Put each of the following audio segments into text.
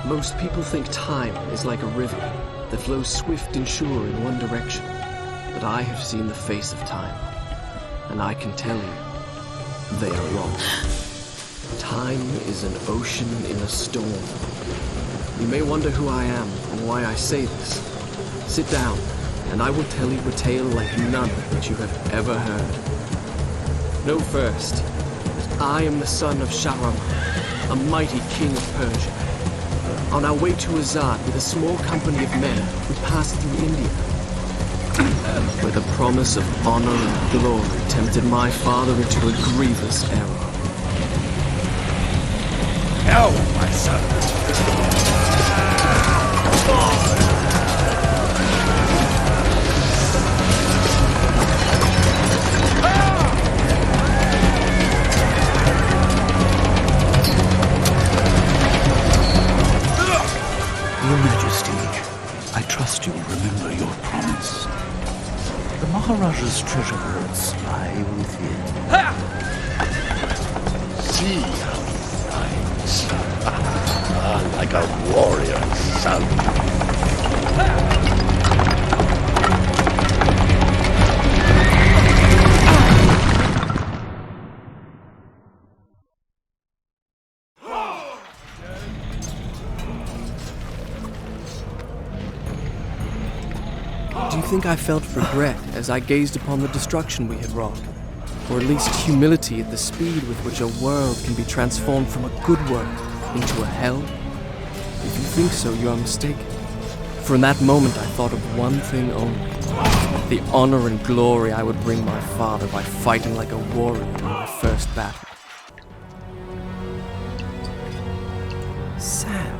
Most people think time is like a river that flows swift and sure in one direction. But I have seen the face of time, and I can tell you, they are wrong. Time is an ocean in a storm. You may wonder who I am and why I say this. Sit down, and I will tell you a tale like none that you have ever heard. Know first that I am the son of Shahraman, a mighty king of Persia. On our way to Azad with a small company of men, we passed through India, where the promise of honor and glory tempted my father into a grievous error. No, my son. Your Majesty, I trust you'll remember your promise. The Maharaja's treasure vaults lie within. See how he fights. Like a warrior's son. Do you think I felt regret as I gazed upon the destruction we had wrought? Or at least humility at the speed with which a world can be transformed from a good world into a hell? If you think so, you are mistaken. For in that moment I thought of one thing only. The honor and glory I would bring my father by fighting like a warrior in my first battle. Sand.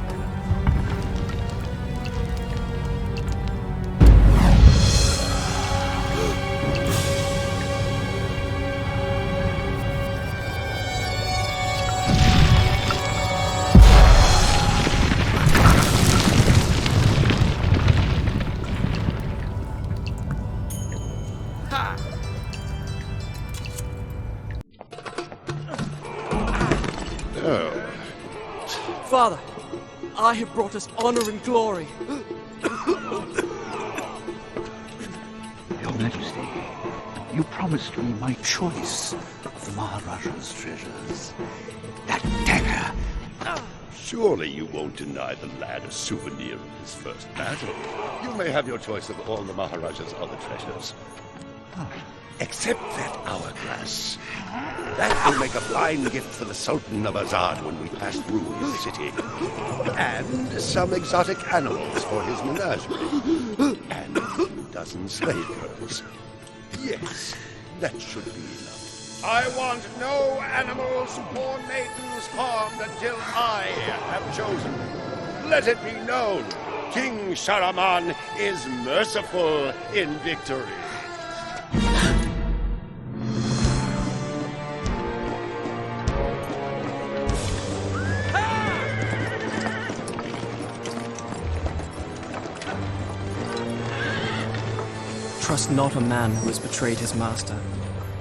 Father, I have brought us honor and glory. Your Majesty, you promised me my choice of the Maharaja's treasures. That dagger. Surely you won't deny the lad a souvenir of his first battle. You may have your choice of all the Maharaja's other treasures. Except that hourglass. That will make a fine gift for the Sultan of Azad when we pass through his city. And some exotic animals for his menagerie. And a few dozen slave girls. Yes, that should be enough. I want no animals or maidens harmed until I have chosen. Let it be known, King Shahraman is merciful in victory. Trust not a man who has betrayed his master,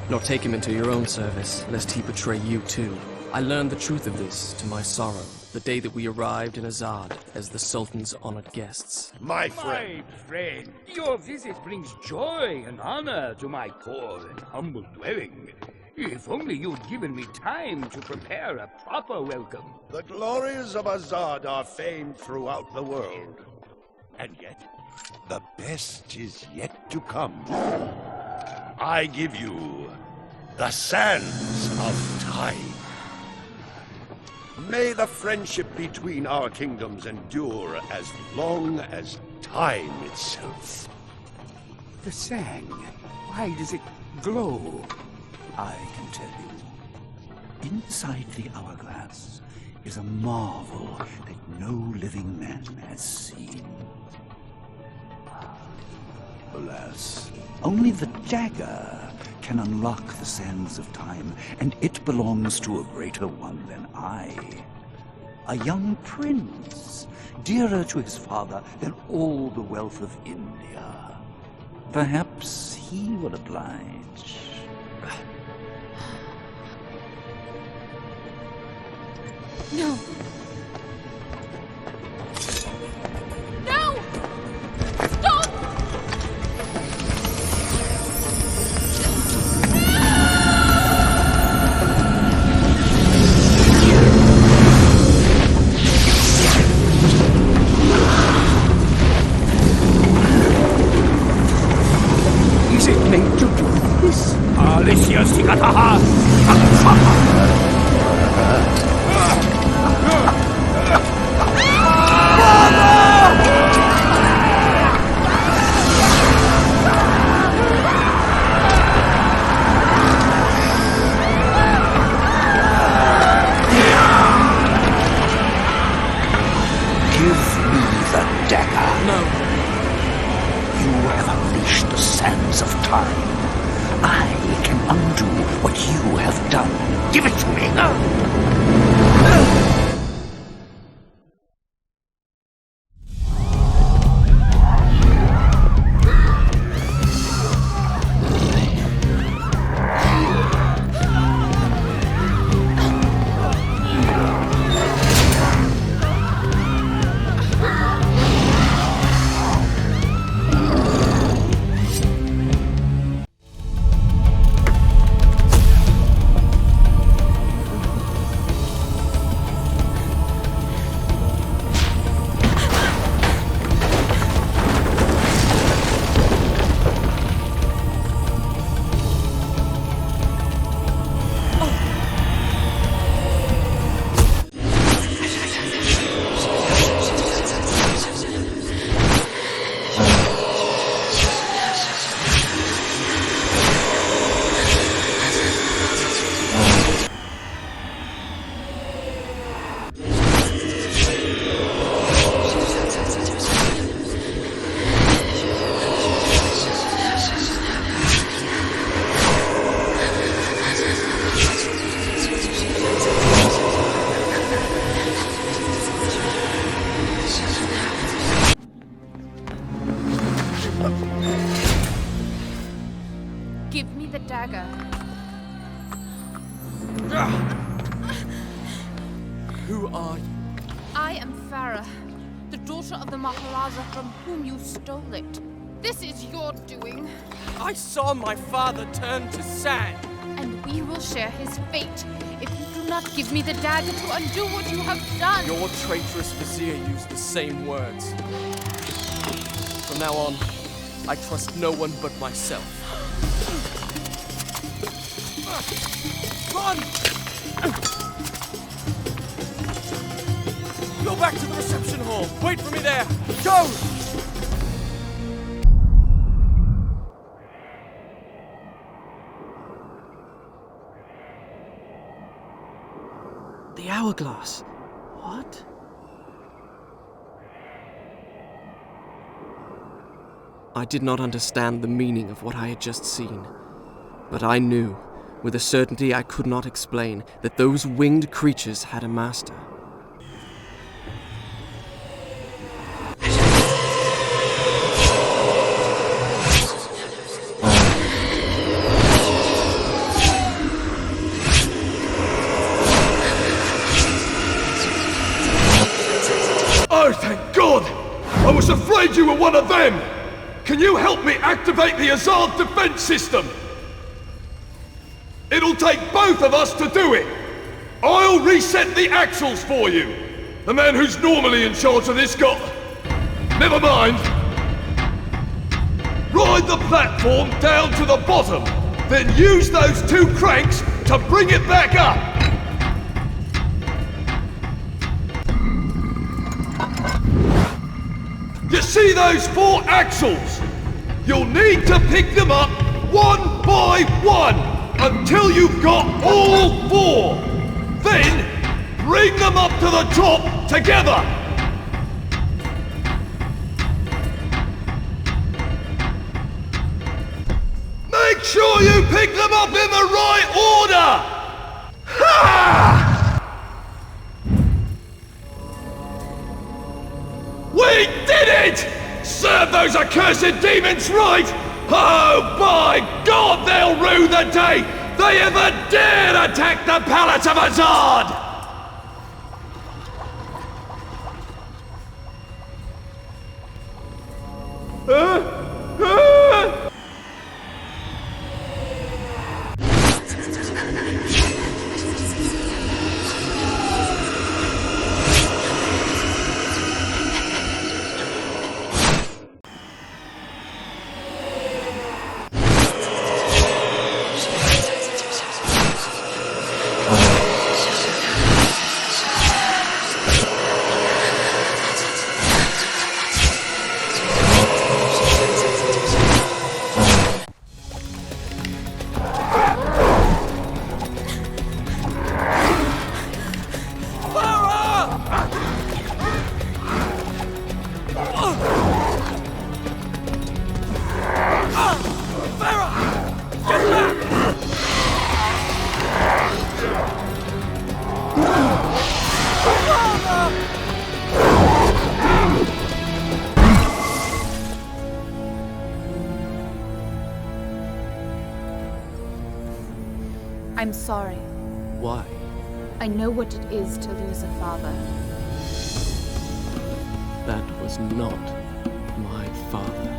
nor take him into your own service, lest he betray you too. I learned the truth of this to my sorrow, the day that we arrived in Azad as the Sultan's honored guests. My friend, Your visit brings joy and honor to my poor and humble dwelling. If only you'd given me time to prepare a proper welcome. the glories of Azad are famed throughout the world. And yet, the best is yet to come. I give you the sands of time. May the friendship between our kingdoms endure as long as time itself. The sand, why does it glow? I can tell you. Inside the hourglass is a marvel that no living man has seen. Alas, only the dagger can unlock the sands of time, and it belongs to a greater one than I. A young prince, dearer to his father than all the wealth of India. Perhaps he will oblige. No. sands of time. I can undo what you have done. Give it to me! Give me the dagger. Who are you? I am Farah, the daughter of the Maharaja from whom you stole it. This is your doing, I saw my father turn to sand. and we will share his fate if you do not give me the dagger to undo what you have done. Your traitorous vizier used the same words. From now on, I trust no one but myself. Run! Go back to the reception hall. Wait for me there. Go! The hourglass. What? I did not understand the meaning of what I had just seen, but I knew, with a certainty I could not explain, that those winged creatures had a master. Oh, thank God! I was afraid you were one of them! Can you help me activate the Azad defense system? It'll take both of us to do it! I'll reset the axles for you! The man who's normally in charge of this got... Never mind! Ride the platform down to the bottom, then use those two cranks to bring it back up! You see those 4 axles? You'll need to pick them up one by one until you've got all 4. Then bring them up to the top together. Make sure you pick them up in the right order. Ha! We did it! Serve those accursed demons right! Oh, by God, they'll rue the day they ever dared attack the Palace of Azad! I'm sorry. Why? I know what it is to lose a father. That was not my father.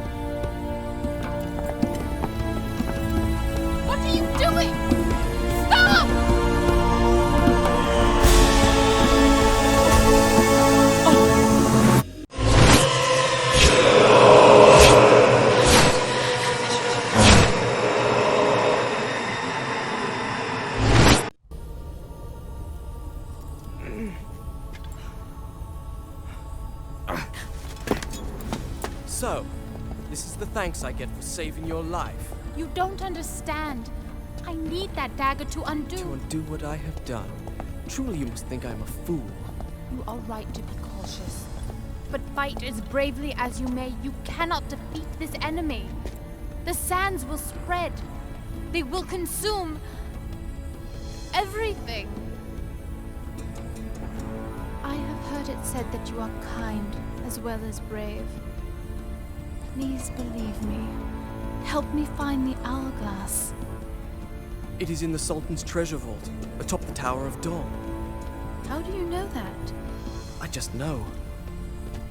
What are you doing? Stop! So, this is the thanks I get for saving your life. You don't understand. I need that dagger to undo. To undo what I have done. Truly you must think I'm a fool. You are right to be cautious. But fight as bravely as you may, you cannot defeat this enemy. The sands will spread. They will consume everything. I have heard it said that you are kind as well as brave. Please believe me. Help me find the hourglass. It is in the Sultan's treasure vault, atop the Tower of Dawn. How do you know that? I just know.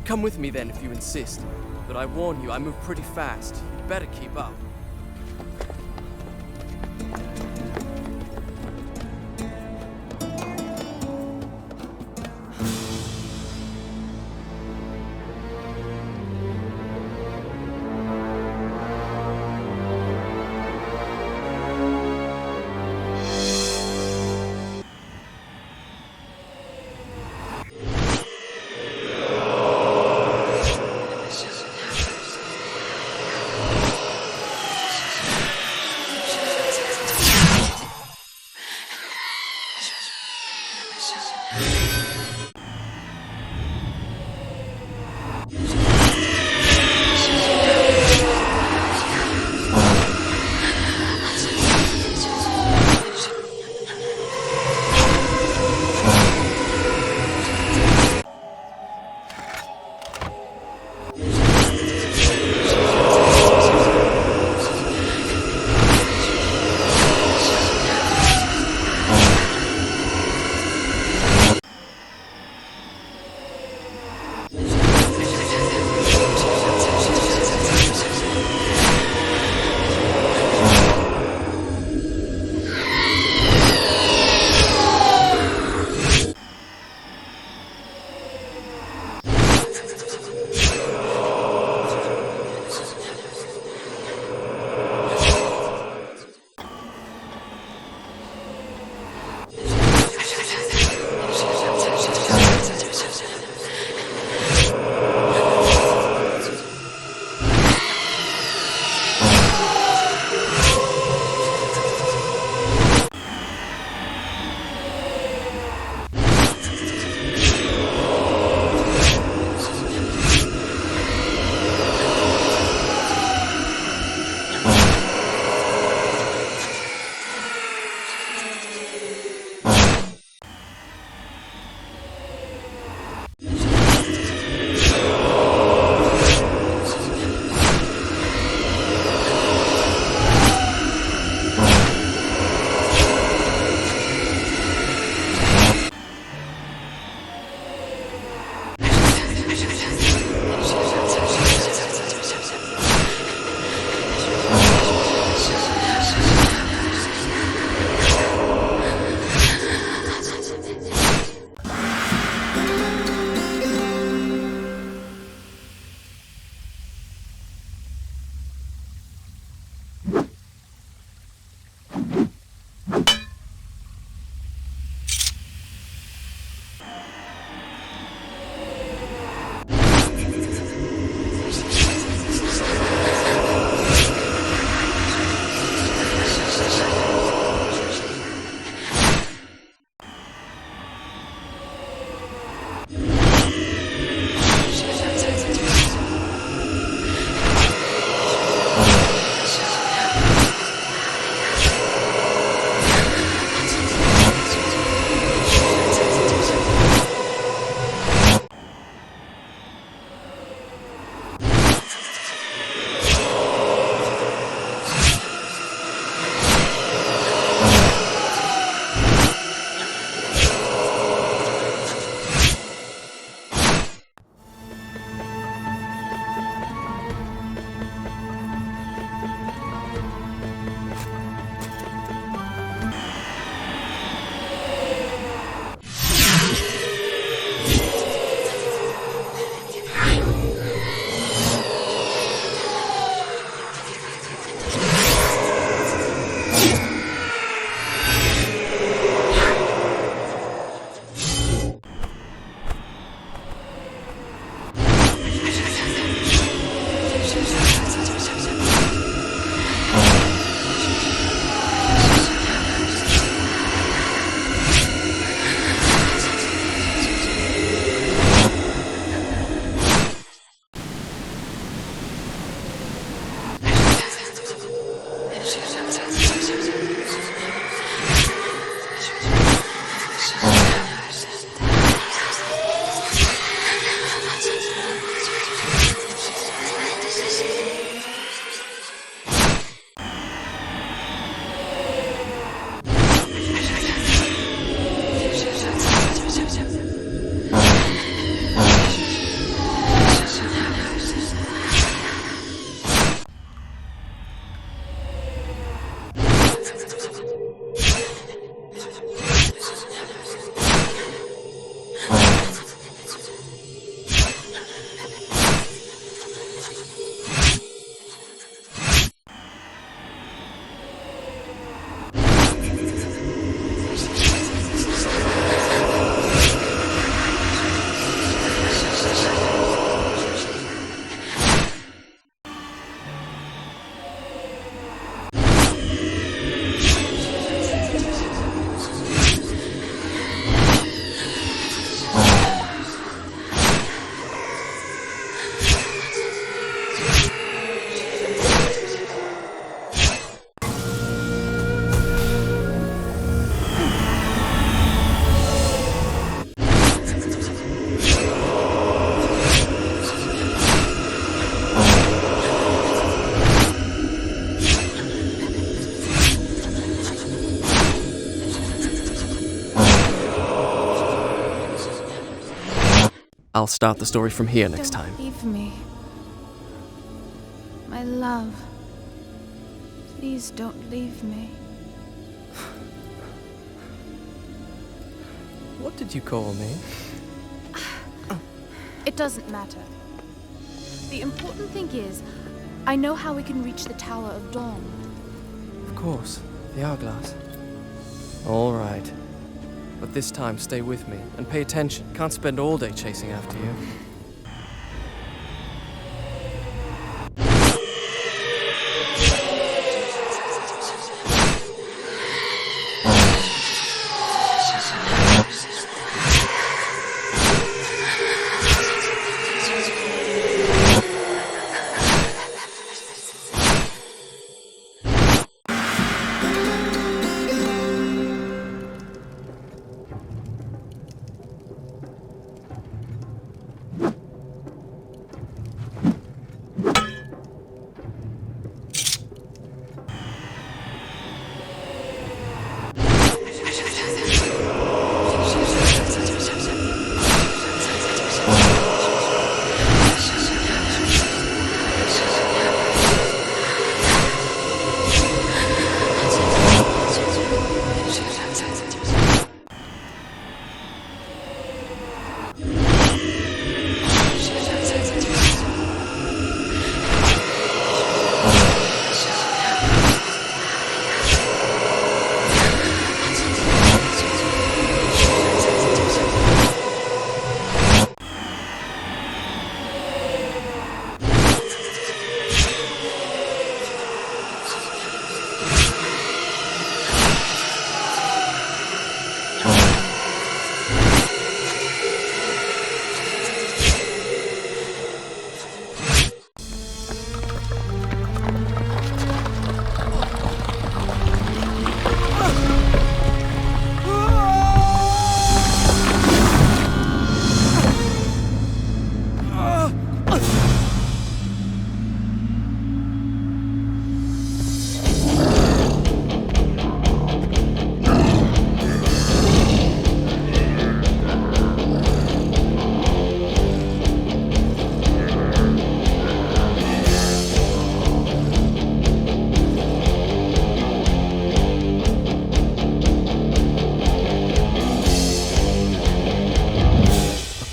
Come with me then if you insist. But I warn you, I move pretty fast. You better keep up. I'll start the story from here next time. Don't leave me. My love. Please don't leave me. What did you call me? It doesn't matter. The important thing is, I know how we can reach the Tower of Dawn. Of course, the hourglass. All right. But this time, stay with me and pay attention. Can't spend all day chasing after you.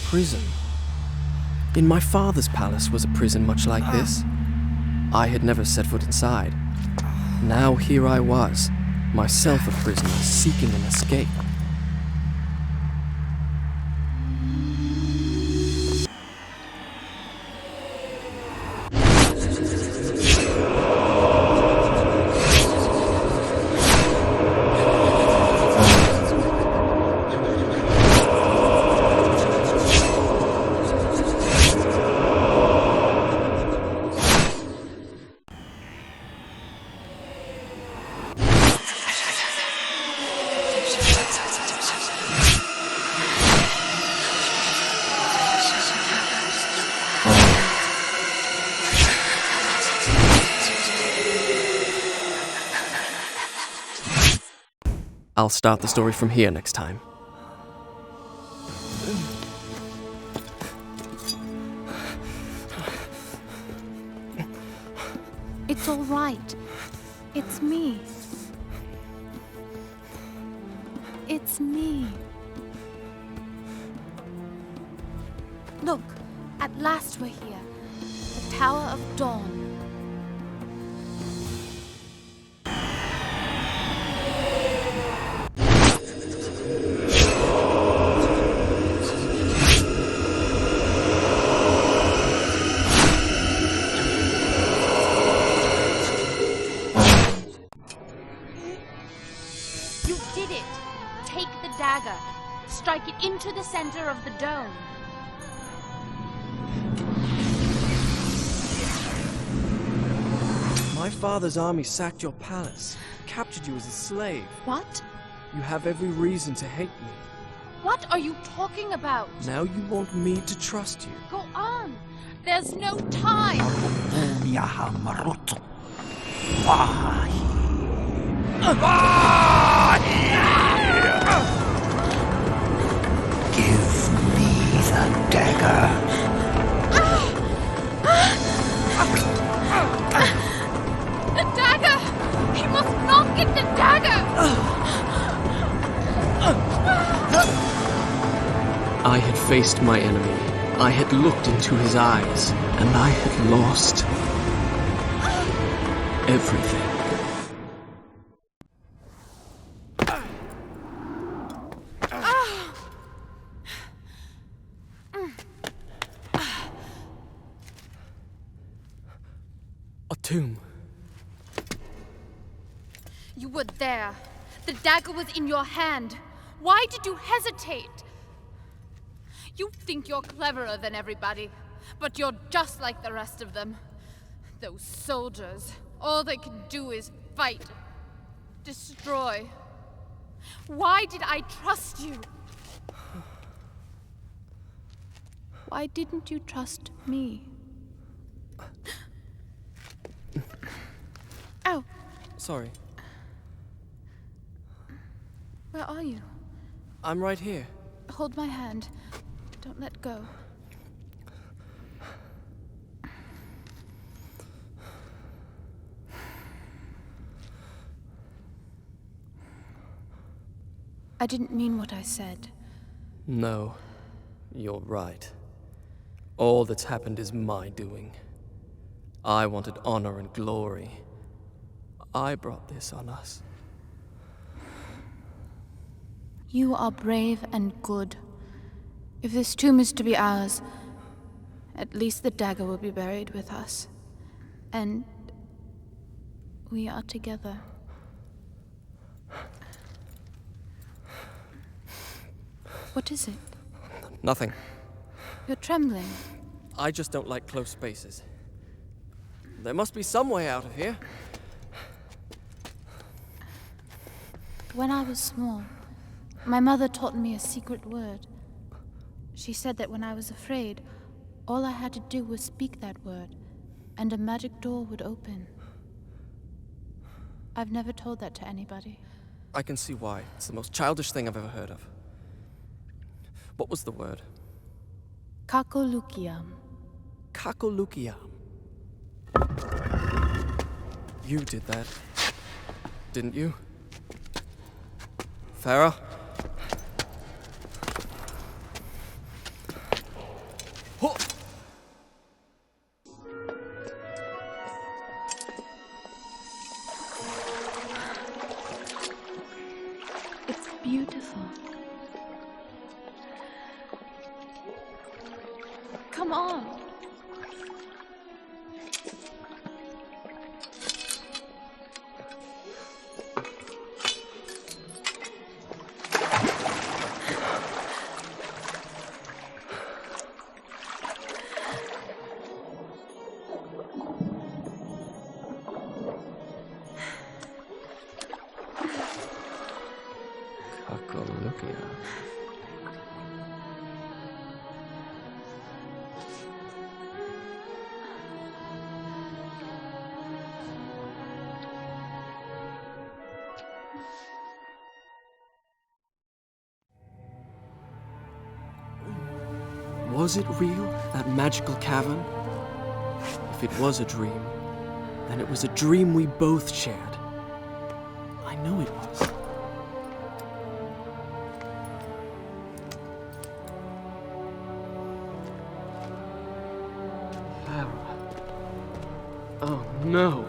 Prison. In my father's palace was a prison much like this. I had never set foot inside. Now here I was, myself a prisoner, seeking an escape. I'll start the story from here next time. It's all right. It's me. It's me. Look, at last we're here. The Tower of Dawn. You did it! Take the dagger. Strike it into the center of the dome. My father's army sacked your palace, captured you as a slave. What? You have every reason to hate me. What are you talking about? Now you want me to trust you. Go on! There's no time! Give me the dagger. The dagger! He must not get the dagger! I had faced my enemy. I had looked into his eyes, and I had lost everything. A tomb. You were there. The dagger was in your hand. Why did you hesitate? You think you're cleverer than everybody, but you're just like the rest of them. Those soldiers, all they can do is fight, destroy. Why did I trust you? Why didn't you trust me? Ow! Sorry. Where are you? I'm right here. Hold my hand. Don't let go. I didn't mean what I said. No, you're right. All that's happened is my doing. I wanted honor and glory. I brought this on us. You are brave and good. If this tomb is to be ours, at least the dagger will be buried with us. And we are together. What is it? Nothing. You're trembling. I just don't like close spaces. There must be some way out of here. When I was small, my mother taught me a secret word. She said that when I was afraid, all I had to do was speak that word, and a magic door would open. I've never told that to anybody. I can see why. It's the most childish thing I've ever heard of. What was the word? Kakolukiam. Kakolukiam. You did that, didn't you? Farah? Ho! It's beautiful. Come on. Was it real, that magical cavern? If it was a dream, then it was a dream we both shared. I know it was. Farah. Oh no.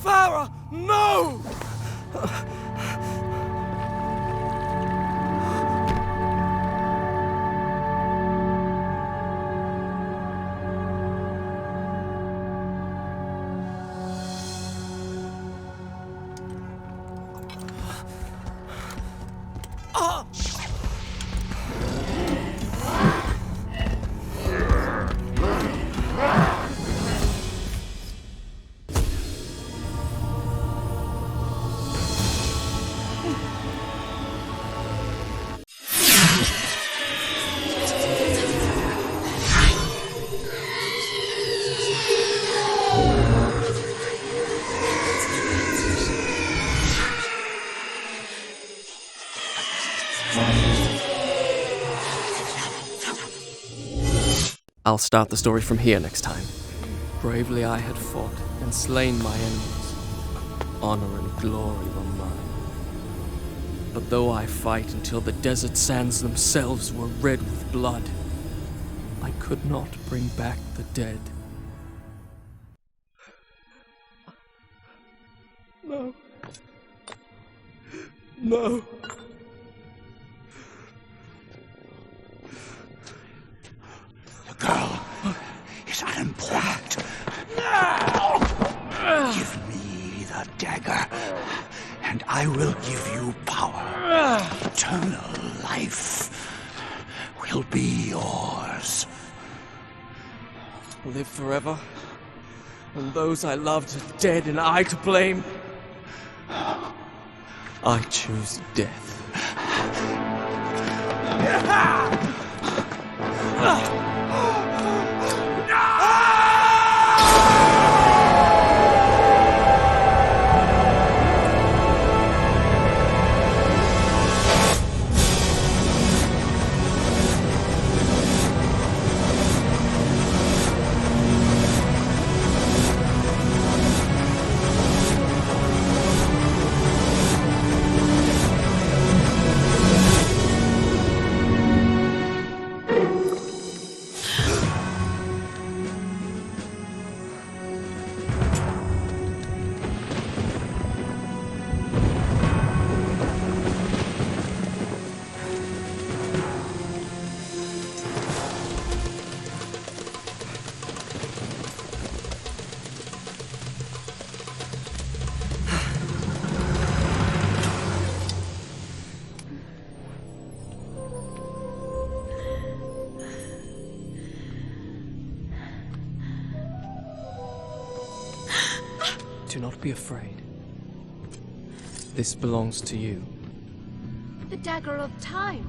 Farah, no! I'll start the story from here next time. Bravely I had fought and slain my enemies. Honor and glory were mine. But though I fight until the desert sands themselves were red with blood, I could not bring back the dead. No. No. The girl is unimportant. Give me the dagger, and I will give you power. Eternal life will be yours. Live forever, and those I loved are dead and I to blame. I choose death. Do not be afraid. This belongs to you. The dagger of time.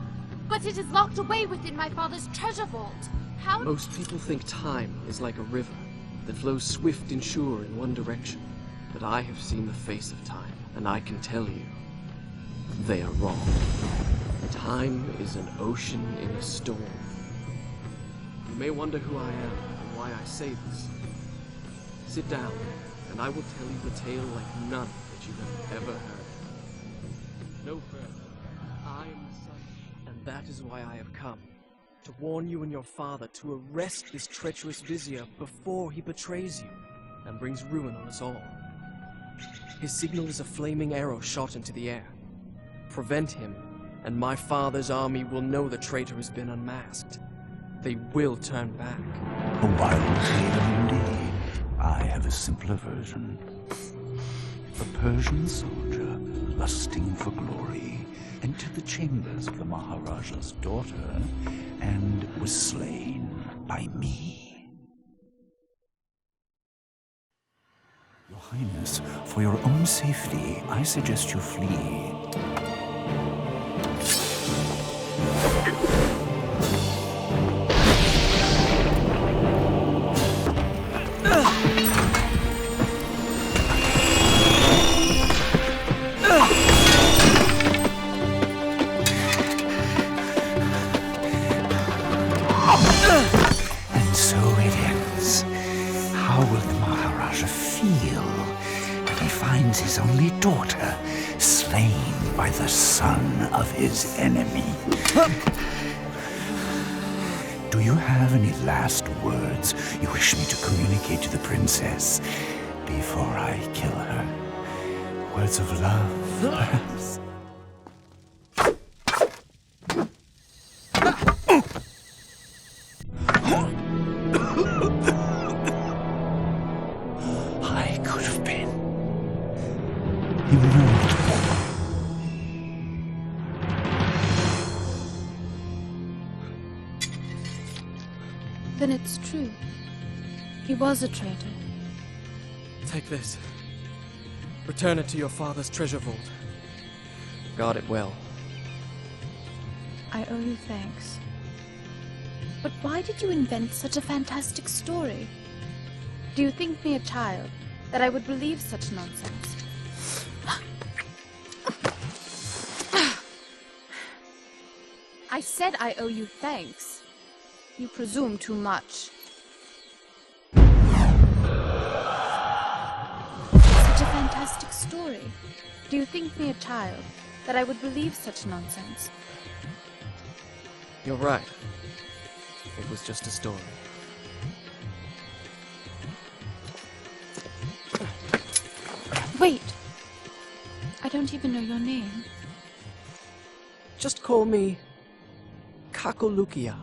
But it is locked away within my father's treasure vault. How? Most people think time is like a river that flows swift and sure in one direction. But I have seen the face of time, and I can tell you, they are wrong. Time is an ocean in a storm. You may wonder who I am and why I say this. Sit down, and I will tell you a tale like none that you have ever heard. No further. I am the sun, and that is why I have come. To warn you and your father to arrest this treacherous vizier before he betrays you and brings ruin on us all. His signal is a flaming arrow shot into the air. Prevent him, and my father's army will know the traitor has been unmasked. They will turn back. A wild tale indeed. I have a simpler version. A Persian soldier, lusting for glory, entered the chambers of the Maharaja's daughter and was slain by me. Your Highness, for your own safety, I suggest you flee. And so it ends. How will the Maharaja feel when he finds finds his only daughter slain by the son of his enemy. Do you have any last words you wish me to communicate to the princess before I kill her? Words of love, perhaps? I could have been immortal. Then it's true. He was a traitor. Take this. Return it to your father's treasure vault. Guard it well. I owe you thanks. But why did you invent such a fantastic story? Do you think me a child, that I would believe such nonsense? I said I owe you thanks. You presume too much. Such a fantastic story. Do you think me a child, that I would believe such nonsense? You're right. It was just a story. Wait! I don't even know your name. Just call me Kakolukia.